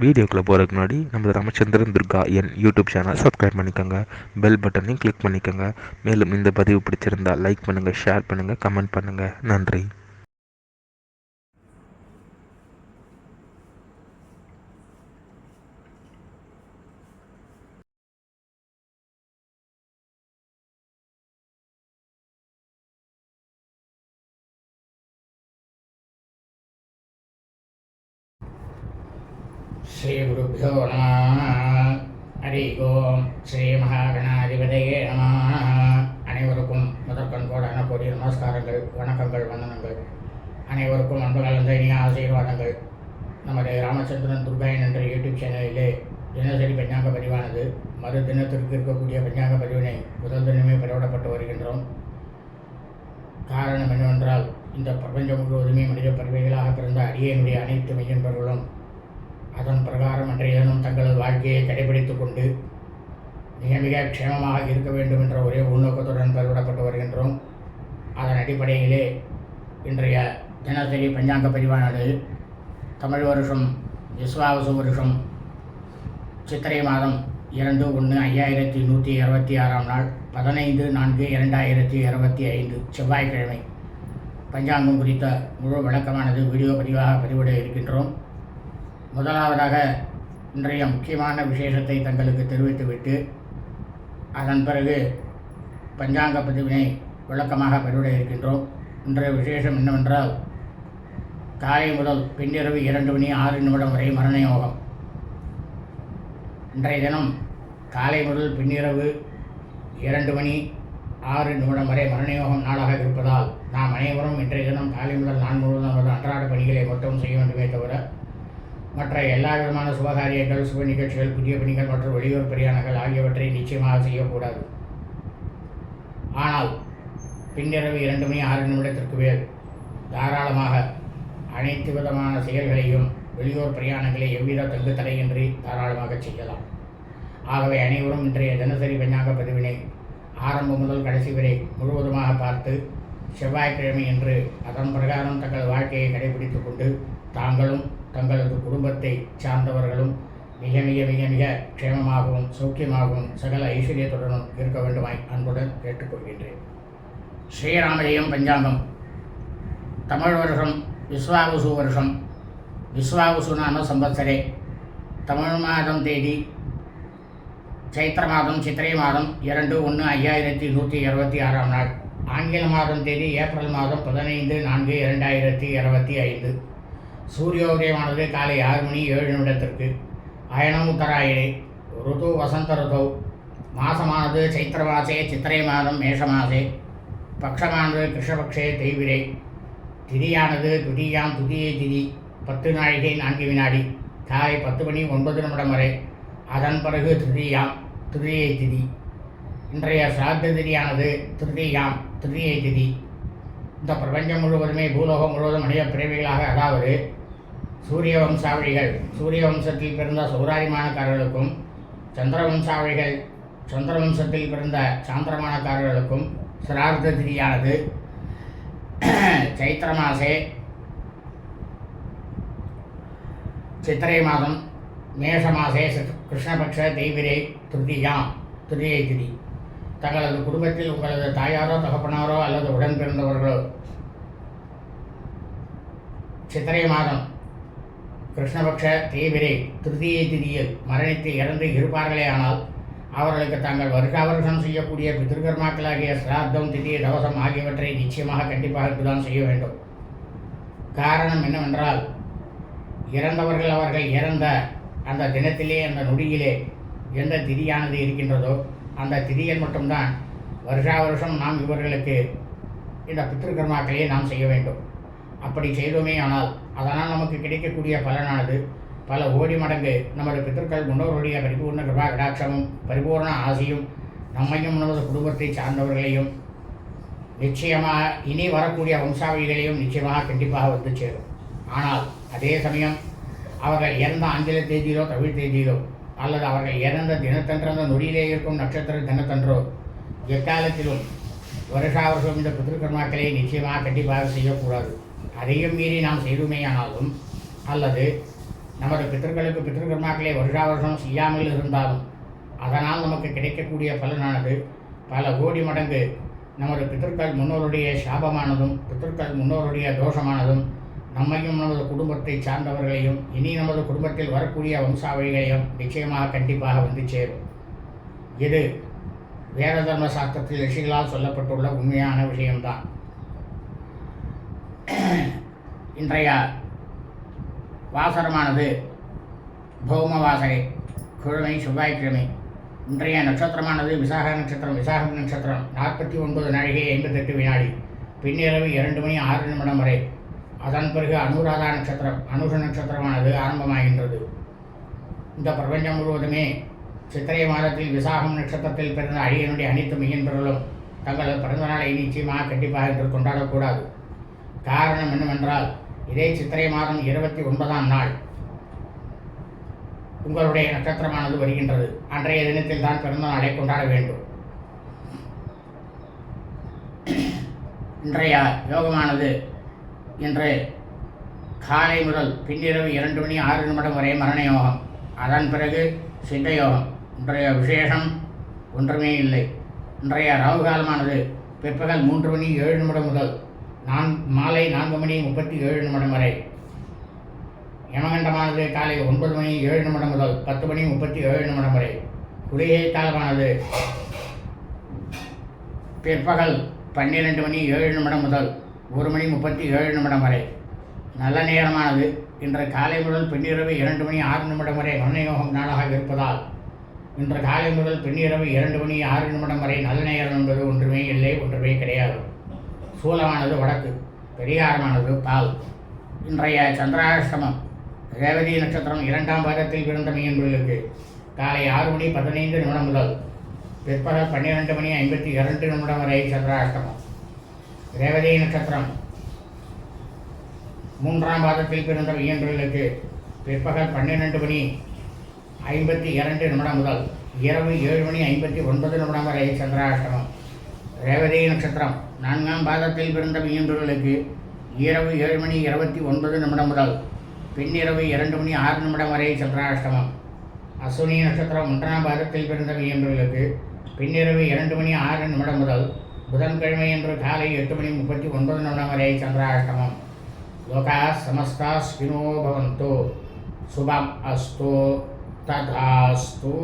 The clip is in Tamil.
வீடியோக்குள்ளே போகிறதுக்கு முன்னாடி நம்ம ராமச்சந்திரன் துர்கா என் யூடியூப் சேனல் சப்ஸ்கிரைப் பண்ணிக்கோங்க, பெல் பட்டனையும் கிளிக் பண்ணிக்கோங்க. மேலும் இந்த பதிவு பிடிச்சிருந்தால் லைக் பண்ணுங்கள், ஷேர் பண்ணுங்கள், கமெண்ட் பண்ணுங்கள். நன்றி. ஸ்ரீ குருभ्यो நமः. ஹரி ஓம். ஸ்ரீ மகாகணாதிபதியே நமः. அனைவருக்கும் முதற்கண் கோடான கோடி நமஸ்காரங்கள், வணக்கங்கள், வந்தனங்கள். அனைவருக்கும் அன்பு கலந்த இனிய ஆசீர்வாதங்கள். நமது ராமச்சந்திரன் துர்காயன் என்ற யூடியூப் சேனலிலே தினசரி பஞ்சாங்க பதிவானது மறு தினத்திற்கு இருக்கக்கூடிய பஞ்சாங்க பதிவினை முதல் தினமே பதிவிடப்பட்டு வருகின்றோம். காரணம் என்னவென்றால், இந்த பிரபஞ்சம் முழுவதுமே மனித பறவைகளாக பிறந்த அடியனுடைய அனைத்து மெய்யன்பர்களும் அதன் பிரகாரம் அன்றைய தினம் தங்களது வாழ்க்கையை கடைபிடித்துக் கொண்டு மிக மிக க்ஷேமமாக இருக்க வேண்டும் என்ற ஒரே உள்நோக்கத்துடன் பதிவிடப்பட்டு வருகின்றோம். அதன் அடிப்படையிலே இன்றைய தினசரி பஞ்சாங்க பதிவானது தமிழ் வருஷம் விஸ்வாவசு வருஷம் சித்திரை மாதம் 2/1/5126 நாள் 15/4/2025 செவ்வாய்க்கிழமை பஞ்சாங்கம் குறித்த முழு விளக்கமானது வீடியோ பதிவாக பதிவிட இருக்கின்றோம். முதலாவதாக இன்றைய முக்கியமான விசேஷத்தை தங்களுக்கு தெரிவித்துவிட்டு அதன் பிறகு பஞ்சாங்க பதிவினை விளக்கமாக பதிவிட இருக்கின்றோம். இன்றைய விசேஷம் என்னவென்றால், காலை முதல் பின்னிரவு 2:06 வரை மரண யோகம். இன்றைய தினம் காலை முதல் பின்னிரவு 2:06 வரை மரணயோகம் நாளாக இருப்பதால் நாம் அனைவரும் இன்றைய தினம் காலை முதல் நாள் முழுவதும் நமது அன்றாட பணிகளை மட்டும் செய்ய வேண்டுமே தவிர மற்ற எல்லா விதமான சுபகாரியங்கள், சுப நிகழ்ச்சிகள், புதிய பணிகள் மற்றும் வெளியூர் பிரயாணங்கள் ஆகியவற்றை நிச்சயமாக செய்யக்கூடாது. ஆனால் பின்னிரவு 2:06 மேல் தாராளமாக அனைத்து விதமான செயல்களையும் வெளியூர் பிரயாணங்களை எவ்வித தங்கு தடையின்றி தாராளமாக செய்யலாம். ஆகவே அனைவரும் இன்றைய தினசரி பஞ்சாங்க பதிவினை ஆரம்பம் முதல் கடைசி வரை முழுவதுமாக பார்த்து செவ்வாய்க்கிழமை என்று அதன் பிரகாரம் தங்கள் வாழ்க்கையை கடைபிடித்துக் கொண்டு தாங்களும் தங்களது குடும்பத்தை சார்ந்தவர்களும் மிக மிக மிக மிக க்ஷேமமாகவும் சௌக்கியமாகவும் சகல ஐஸ்வர்யத்துடனும் இருக்க வேண்டுமாய் அன்புடன் கேட்டுக்கொள்கின்றேன். ஸ்ரீராமஜெயம் பஞ்சாங்கம். தமிழ் வருஷம் விஸ்வாவசு வருஷம். விஸ்வாவசு நாம சம்பத்சரே. தமிழ் மாதம் தேதி சைத்திர மாதம் சித்திரை மாதம் 2/1/5126 நாள். ஆங்கில மாதம் தேதி ஏப்ரல் மாதம் 15/4/2025. சூரியோதயமானது காலை 6:07 அயனம் உத்தராயணே. ருது வசந்த ருதௌ. மாசமானது சைத்திர மாசே சித்திரை மாதம் மேஷ மாசே. பக்ஷமானது கிருஷ்ணபக்ஷே தேய்விரை. திதியானது துதியாம் துதியை திதி 10 நாழிகை 4 வினாடி காலை 10:09 வரை. அதன் பிறகு திருதியாம் திருதியை திதி. இன்றைய சிராத்த திதியானது திருதியாம் திருதியை திதி. இந்த பிரபஞ்சம் முழுவதுமே பூலோகம் முழுவதும் மனித பிறவிகளாக, அதாவது சூரிய வம்சாவளிகள் சூரிய வம்சத்தில் பிறந்த சௌராரிமானக்காரர்களுக்கும், சந்திர வம்சாவளிகள் சந்திர வம்சத்தில் பிறந்த சாந்திரமானக்காரர்களுக்கும் சிரார்த்த திதியானது சைத்திர மாசே சித்திரை மாதம் மேஷ மாசே கிருஷ்ணபக்ஷ தெய்விரை திருதியாம் திருதியை திதி. தங்களது குடும்பத்தில் உங்களது தாயாரோ தகப்பனாரோ அல்லது உடன் பிறந்தவர்களோ சித்திரை மாதம் கிருஷ்ணபக்ஷ தேய்விரை திருதியை திதியில் மரணித்து இறந்து இருப்பார்களே ஆனால் அவர்களுக்கு தாங்கள் வருஷம் செய்யக்கூடிய பிதிருக்கர்மாக்களாகிய சிராத்தம், திதி, தவசம் ஆகியவற்றை நிச்சயமாக கண்டிப்பாக தான் செய்ய வேண்டும். காரணம் என்னவென்றால், இறந்தவர்கள் அவர்கள் இறந்த அந்த தினத்திலே அந்த நொடியிலே எந்த திதியானது இருக்கின்றதோ அந்த திதியில் மட்டும்தான் வருஷம் நாம் இவர்களுக்கு இந்த பித்ருக்கர்மாக்களை நாம் செய்ய வேண்டும். அப்படி செய்தோமே ஆனால் அதனால் நமக்கு கிடைக்கக்கூடிய பலனானது பல கோடி மடங்கு நமது பித்தர்கள் முன்னோருடைய பரிபூர்ண கிருபா கடாட்சமும் பரிபூர்ண ஆசையும் நம்மையும் நமது குடும்பத்தை சார்ந்தவர்களையும் நிச்சயமாக இனி வரக்கூடிய வம்சாவளிகளையும் நிச்சயமாக கண்டிப்பாக வந்து சேரும். ஆனால் அதே சமயம் அவர்கள் இறந்த ஆங்கில தேதியிலோ தமிழ் தேதியிலோ அல்லது அவர்கள் இறந்த தினத்தன்று அந்த நொடியிலே இருக்கும் நட்சத்திர தினத்தன்றோ எக்காலத்திலும் வருஷம் இந்த பித்ருக்கர்மாக்களை நிச்சயமாக கண்டிப்பாக செய்யக்கூடாது. அதையும் மீறி நாம் செய்துமேயானாலும் அல்லது நமது பித்தர்களுக்கு பித்திருக்கர்மாக்களை வருஷா வருஷம் செய்யாமல் இருந்தாலும் அதனால் நமக்கு கிடைக்கக்கூடிய பலனானது பல கோடி மடங்கு நமது பித்தர்கள் முன்னோருடைய சாபமானதும் பித்தர்கள் முன்னோருடைய தோஷமானதும் நம்மையும் நமது குடும்பத்தை சார்ந்தவர்களையும் இனி நமது குடும்பத்தில் வரக்கூடிய வம்சாவளிகளையும் நிச்சயமாக கண்டிப்பாக வந்து சேரும். இது வேத தர்ம சாஸ்திரத்தில் ரிஷிகளால் சொல்லப்பட்டுள்ள உண்மையான விஷயம்தான். இன்றைய வாசரமானது பௌம வாசரை, கிழமை செவ்வாய்க்கிழமை. இன்றைய நட்சத்திரமானது விசாக நட்சத்திரம். விசாகம் நட்சத்திரம் 49 நாழிகை 58 வினாடி, பின்னிரவு 2 மணி 6 நிமிடம் வரை. அதன் பிறகு அனுராதா நட்சத்திரம், அனுஷ நட்சத்திரமானது ஆரம்பமாகின்றது. இந்த பிரபஞ்சம் முழுவதுமே சித்திரை மாதத்தில் விசாகம் நட்சத்திரத்தில் பிறந்த அடியனுடைய அனைத்து மெய்யன்பர்களும் தங்களது பிறந்த நாளை நிச்சயமாக கண்டிப்பாக என்று கொண்டாடக்கூடாது. காரணம் என்னவென்றால், இதே சித்திரை மாதம் 29ஆம் நாள் உங்களுடைய நட்சத்திரமானது வருகின்றது. அன்றைய தினத்தில் தான் பிறந்த நாளை கொண்டாட வேண்டும். இன்றைய யோகமானது இன்று காலை முதல் பின்னிரவு 2 மணி 6 நிமிடம் வரை மரண யோகம். அதன் பிறகு சித்த யோகம். இன்றைய விசேஷம் ஒன்றுமே இல்லை. இன்றைய ராகு காலமானது பிற்பகல் 3 மணி 7 நிமிடம் முதல் மாலை 4 மணி 37 நிமிடம் வரை. யமகண்டமானது காலை 9 மணி 7 நிமிடம் முதல் 10 மணி 37 நிமிடம் வரை. குளிகை காலமானது பிற்பகல் 12 மணி 7 நிமிடம் முதல் 1 மணி 37 நிமிடம் வரை. நல்ல நேரமானது இன்று காலை முதல் பின்னிரவு 2 மணி 6 நிமிடம் வரை மரணயோகம் நாளாக இருப்பதால் இன்று காலை முதல் பின்னிரவு 2 மணி 6 நிமிடம் வரை நல்ல நேரம் என்பது ஒன்றுமே இல்லை, ஒன்றுமே கிடையாது. சூலமானது வடக்கு, பெரியாரமானது பால். இன்றைய சந்திராஷ்டமம் ரேவதி நட்சத்திரம் 2ஆம் பாதத்தில் பிறந்த மீன்பர்களுக்கு காலை 6 மணி 15 நிமிடம் முதல் பிற்பகல் 12 மணி 52 நிமிடம் வரை சந்திராஷ்டமம். ரேவதி நட்சத்திரம் 3ஆம் பாதத்தில் பிறந்த மீன்பர்களுக்கு பிற்பகல் 12 மணி 52 நிமிடம் முதல் இரவு 7 மணி 59 நிமிடம் வரை சந்திராஷ்டமம். ரேவதி நட்சத்திரம் 4ஆம் பாதத்தில் பிறந்த மீன்பர்களுக்கு இரவு 7 மணி 29 நிமிடம் முதல் பின்னிரவு 2 மணி 6 நிமிடம் வரை சந்திராஷ்டமம். அஸ்வினி நட்சத்திரம் 1ஆம் பாதத்தில் பிறந்த மீன்பர்களுக்கு பின்னிரவு 2 மணி 6 நிமிடம் முதல் புதன்கிழமை என்று காலை 8 மணி 39 நிமிடம் வரை சந்திராஷ்டமம். லோகா சமஸ்தா ஸ்வினோ பவந்தோ சுபம் அஸ்து ததாஸ்து.